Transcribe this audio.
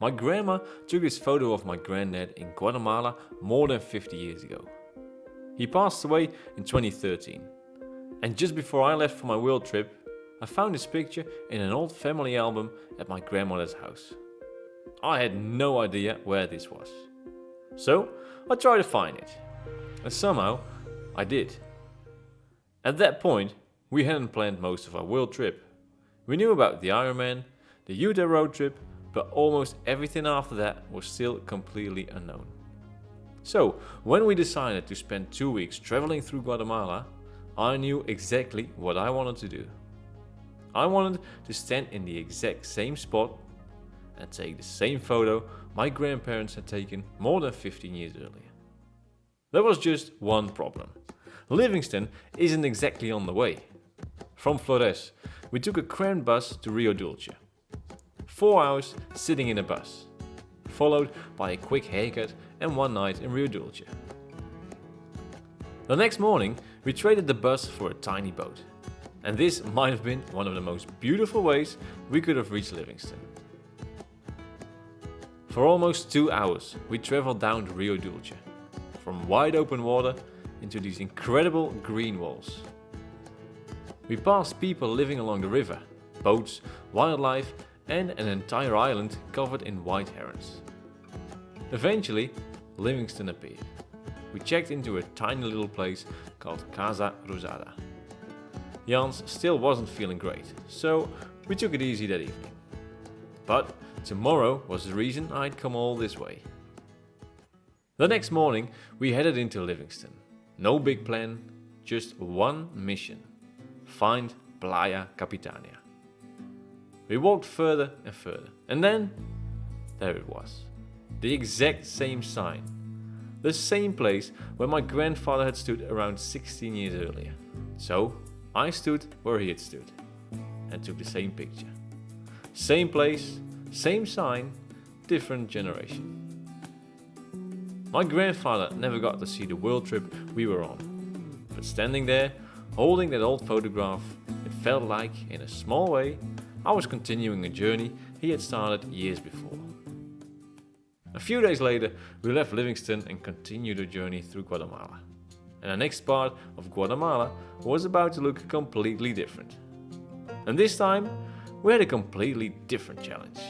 My grandma took this photo of my granddad in Guatemala more than 50 years ago. He passed away in 2013. And just before I left for my world trip, I found this picture in an old family album at my grandmother's house. I had no idea where this was. So I tried to find it. And somehow I did. At that point, we hadn't planned most of our world trip. We knew about the Ironman, the Utah road trip, but almost everything after that was still completely unknown. So, when we decided to spend 2 weeks traveling through Guatemala, I knew exactly what I wanted to do. I wanted to stand in the exact same spot and take the same photo my grandparents had taken more than 15 years earlier. There was just one problem. Livingston isn't exactly on the way. From Flores, we took a cramped bus to Rio Dulce. 4 hours sitting in a bus, followed by a quick haircut and one night in Rio Dulce. The next morning, we traded the bus for a tiny boat. And this might have been one of the most beautiful ways we could have reached Livingston. For almost 2 hours, we traveled down to Rio Dulce, from wide open water into these incredible green walls. We passed people living along the river, boats, wildlife, and an entire island covered in white herons. Eventually, Livingston appeared. We checked into a tiny little place called Casa Rosada. Jans still wasn't feeling great, so we took it easy that evening. But tomorrow was the reason I'd come all this way. The next morning, we headed into Livingston. No big plan, just one mission: find Playa Capitania. We walked further and further, and then there it was. The exact same sign. The same place where my grandfather had stood around 16 years earlier. So I stood where he had stood and took the same picture. Same place, same sign, different generation. My grandfather never got to see the world trip we were on. But standing there, holding that old photograph, it felt like, in a small way, I was continuing a journey he had started years before. A few days later, we left Livingston and continued the journey through Guatemala. And the next part of Guatemala was about to look completely different. And this time, we had a completely different challenge.